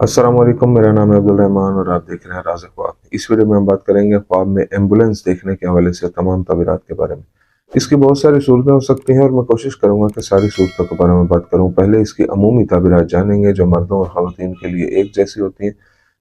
अस्सलाम वालेकुम, मेरा नाम है अब्दुल रहमान और आप देख रहे हैं राज़ ख्वाब। इस वीडियो में हम बात करेंगे ख्वाब में एम्बुलेंस देखने के हवाले से तमाम तबीरात के बारे में। इसकी बहुत सारी सूरतें हो सकती हैं और मैं कोशिश करूंगा कि सारी सूरतों के बारे में बात करूं। पहले इसकी अमूमी तबीरात जानेंगे जो मर्दों और ख़वातीन के लिए एक जैसी होती हैं।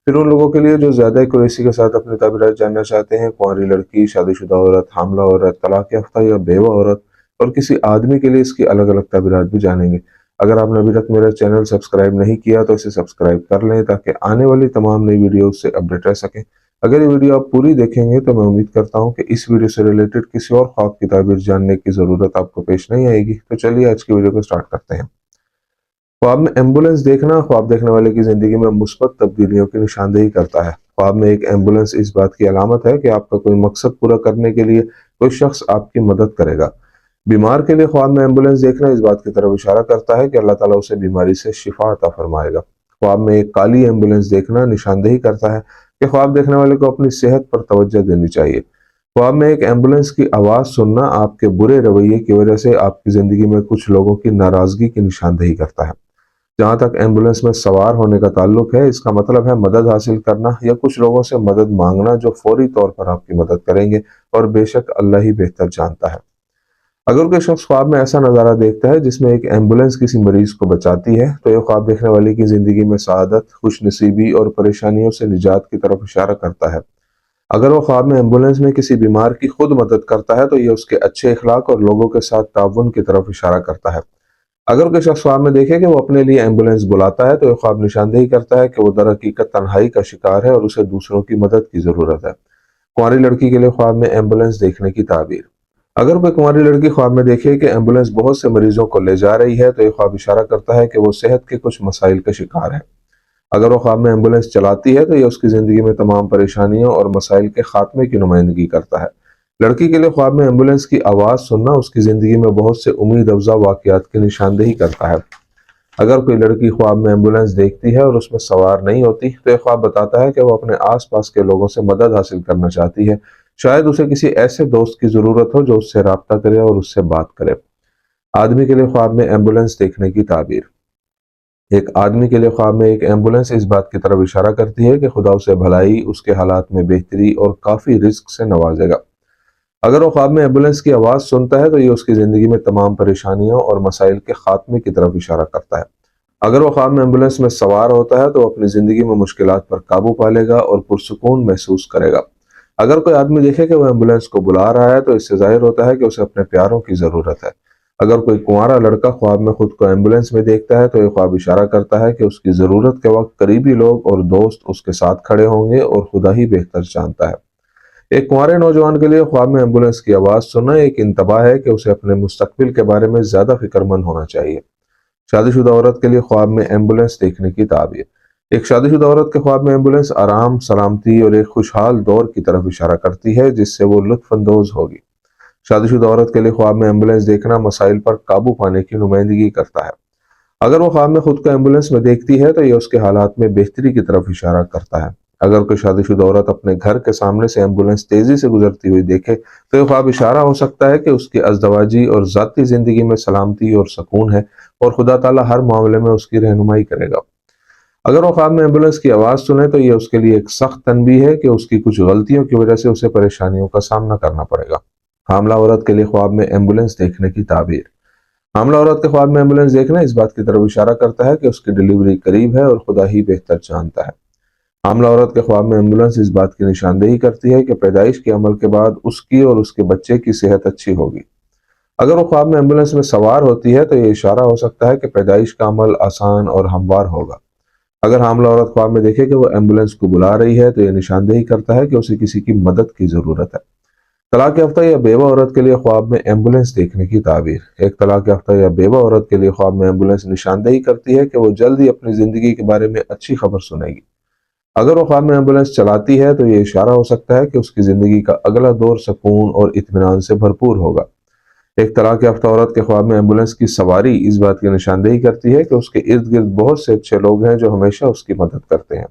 फिर उन लोगों के लिए जो ज़्यादा एक्यूरेसी के साथ अपनी तबीरात जानना चाहते हैं, कुंवारी लड़की, शादीशुदा औरत, हामला औरत, तलाक याफ्ता या बेवा औरत और किसी आदमी के लिए इसकी अलग अलग तबीरात भी जानेंगे। अगर आपने अभी तक मेरा चैनल सब्सक्राइब नहीं किया तो इसे सब्सक्राइब कर लें ताकि आने वाली तमाम नई वीडियो से अपडेट रह सकें। अगर ये वीडियो आप पूरी देखेंगे तो मैं उम्मीद करता हूं कि इस वीडियो से रिलेटेड किसी और ख्वाब की ताबीर जानने की ज़रूरत आपको पेश नहीं आएगी। तो चलिए आज की वीडियो को स्टार्ट करते हैं। ख्वाब में एम्बुलेंस देखना ख्वाब देखने वाले की ज़िंदगी में मुस्बत तब्दीलियों की निशानदेही करता है। ख्वाब में एक एम्बुलेंस इस बात की अलामत है कि आपका कोई मकसद पूरा करने के लिए कोई शख्स आपकी मदद करेगा। बीमार के लिए ख्वाब में एम्बुलेंस देखना इस बात की तरफ इशारा करता है कि अल्लाह ताला उसे बीमारी से शिफा अता फरमाएगा। ख्वाब में एक काली एम्बुलेंस देखना निशानदेही करता है कि ख्वाब देखने वाले को अपनी सेहत पर तवज्जो देनी चाहिए। ख्वाब में एक एम्बुलेंस की आवाज़ सुनना आपके बुरे रवैये की वजह से आपकी ज़िंदगी में कुछ लोगों की नाराज़गी की निशानदेही करता है। जहाँ तक एम्बुलेंस में सवार होने का ताल्लुक है, इसका मतलब है मदद हासिल करना या कुछ लोगों से मदद मांगना जो फौरी तौर पर आपकी मदद करेंगे, और बेशक अल्लाह ही बेहतर जानता है। अगर कोई शख्स ख्वाब में ऐसा नज़ारा देखता है जिसमें एक एम्बुलेंस किसी मरीज को बचाती है, तो यह ख्वाब देखने वाले की ज़िंदगी में सआदत, खुशनसीबी और परेशानियों से निजात की तरफ इशारा करता है। अगर वो ख्वाब में एम्बुलेंस में किसी बीमार की खुद मदद करता है तो यह उसके अच्छे इखलाक और लोगों के साथ ताउन की तरफ इशारा करता है। अगर कोई शख्स ख्वाब में देखे कि वो अपने लिए एम्बुलेंस बुलाता है तो यह ख्वाब निशानदेही करता है कि वो दर हकीकत तन्हाई का शिकार है और उसे दूसरों की मदद की ज़रूरत है। कुंवारी लड़की के लिए ख्वाब में एम्बुलेंस देखने की ताबीर। अगर कोई कुंवारी लड़की ख्वाब में देखे कि एम्बुलेंस बहुत से मरीजों को ले जा रही है तो यह ख्वाब इशारा करता है कि वो सेहत के कुछ मसाइल का शिकार है। अगर वो ख्वाब में एम्बुलेंस चलाती है तो यह उसकी ज़िंदगी में तमाम परेशानियों और मसाइल के खात्मे की नुमाइंदगी करता है। लड़की के लिए ख्वाब में एम्बुलेंस की आवाज़ सुनना उसकी ज़िंदगी में बहुत से उम्मीद अफजा वाक़यात की निशानदेही करता है। अगर कोई लड़की ख्वाब में एम्बुलेंस देखती है और उसमें सवार नहीं होती तो यह ख्वाब बताता है कि वो अपने आसपास के लोगों से मदद हासिल करना चाहती है। शायद उसे किसी ऐसे दोस्त की ज़रूरत हो जो उससे राब्ता करे और उससे बात करे। आदमी के लिए ख्वाब में एम्बुलेंस देखने की ताबीर। एक आदमी के लिए ख्वाब में एक एम्बुलेंस इस बात की तरफ इशारा करती है कि खुदा उसे भलाई, उसके हालात में बेहतरी और काफ़ी रिस्क से नवाजेगा। अगर वो ख्वाब में एम्बुलेंस की आवाज़ सुनता है तो ये उसकी ज़िंदगी में तमाम परेशानियों और मसाइल के खात्मे की तरफ इशारा करता है। अगर वो ख्वाब में एम्बुलेंस में सवार होता है तो अपनी ज़िंदगी में मुश्किलात पर काबू पा लेगा और पुरसुकून महसूस करेगा। अगर कोई आदमी देखे कि वो एम्बुलेंस को बुला रहा है तो इससे जाहिर होता है कि उसे अपने प्यारों की ज़रूरत है। अगर कोई कुंवारा लड़का ख्वाब में खुद को एम्बुलेंस में देखता है तो ये ख्वाब इशारा करता है कि उसकी ज़रूरत के वक्त करीबी लोग और दोस्त उसके साथ खड़े होंगे और खुदा ही बेहतर जानता है। एक कुंवारे नौजवान के लिए ख्वाब में एम्बुलेंस की आवाज़ सुनना एक इंतबाह है कि उसे अपने मुस्तकबिल के बारे में ज़्यादा फिक्रमंद होना चाहिए। शादीशुदा औरत के लिए ख्वाब में एम्बुलेंस देखने की ताबीर। एक शादीशुदा औरत के ख्वाब में एम्बुलेंस आराम, सलामती और एक खुशहाल दौर की तरफ इशारा करती है जिससे वो लुत्फानंदोज होगी। शादीशुदा औरत के लिए ख्वाब में एम्बुलेंस देखना मसाइल पर काबू पाने की नुमाइंदगी करता है। अगर वो ख्वाब में खुद को एम्बुलेंस में देखती है तो यह उसके हालात में बेहतरी की तरफ इशारा करता है। अगर कोई शादीशुदा औरत अपने घर के सामने से एम्बुलेंस तेजी से गुजरती हुई देखे तो यह ख्वाब इशारा हो सकता है कि उसकी अज़दवाजी और ज़ाती ज़िंदगी में सलामती और सुकून है और खुदा ताला हर मामले में उसकी रहनुमाई करेगा। अगर वो ख्वाब में एम्बुलेंस की आवाज़ सुने तो यह उसके लिए एक सख्त तनबीह है कि उसकी कुछ गलतियों की वजह से उसे परेशानियों का सामना करना पड़ेगा। हामला औरत के लिए ख्वाब में एम्बुलेंस देखने की ताबीर। हामला औरत के ख्वाब में एम्बुलेंस देखना इस बात की तरफ इशारा करता है कि उसकी डिलीवरी करीब है और खुदा ही बेहतर जानता है। हामला औरत के ख्वाब में एम्बुलेंस इस बात की निशानदेही करती है कि पैदाइश के अमल के बाद उसकी और उसके बच्चे की सेहत अच्छी होगी। अगर वो ख्वाब में एम्बुलेंस में सवार होती है तो ये इशारा हो सकता है कि पैदाइश का अमल आसान और हमवार होगा। अगर हामला औरत ख्वाब में देखे कि वो एम्बुलेंस को बुला रही है तो यह निशानदेही करता है कि उसे किसी की मदद की ज़रूरत है। तलाक याफ्ता या बेवा औरत के लिए ख्वाब में एम्बुलेंस देखने की ताबीर। एक तलाक याफ्ता या बेवा औरत के लिए ख्वाब में एम्बुलेंस निशानदेही करती है कि वो जल्द ही अपनी ज़िंदगी के बारे में अच्छी खबर सुनेगी। अगर वो ख्वाब में एम्बुलेंस चलाती है तो ये इशारा हो सकता है कि उसकी ज़िंदगी का अगला दौर सुकून और इत्मीनान से भरपूर होगा। एक तलाक याफ्ता औरत के ख्वाब में एम्बुलेंस की सवारी इस बात की निशानदेही करती है कि उसके इर्द गिर्द बहुत से अच्छे लोग हैं जो हमेशा उसकी मदद करते हैं।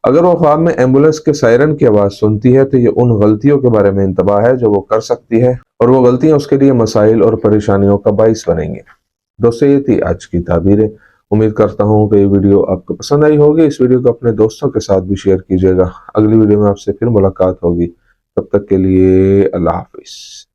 अगर वो ख्वाब में एम्बुलेंस के सायरन की आवाज़ सुनती है तो ये उन गलतियों के बारे में इंतबाह है जो वो कर सकती है और वो गलतियां उसके लिए मसाइल और परेशानियों का बाइस बनेंगी। दोस्तों, ये थी आज की ताबीरें। امید کرتا ہوں کہ یہ ویڈیو آپ کو پسند آئی ہوگی. اس ویڈیو کو اپنے دوستوں کے ساتھ بھی شیئر کیجیے گا. اگلی ویڈیو میں آپ سے پھر ملاقات ہوگی. تب تک کے لیے اللہ حافظ.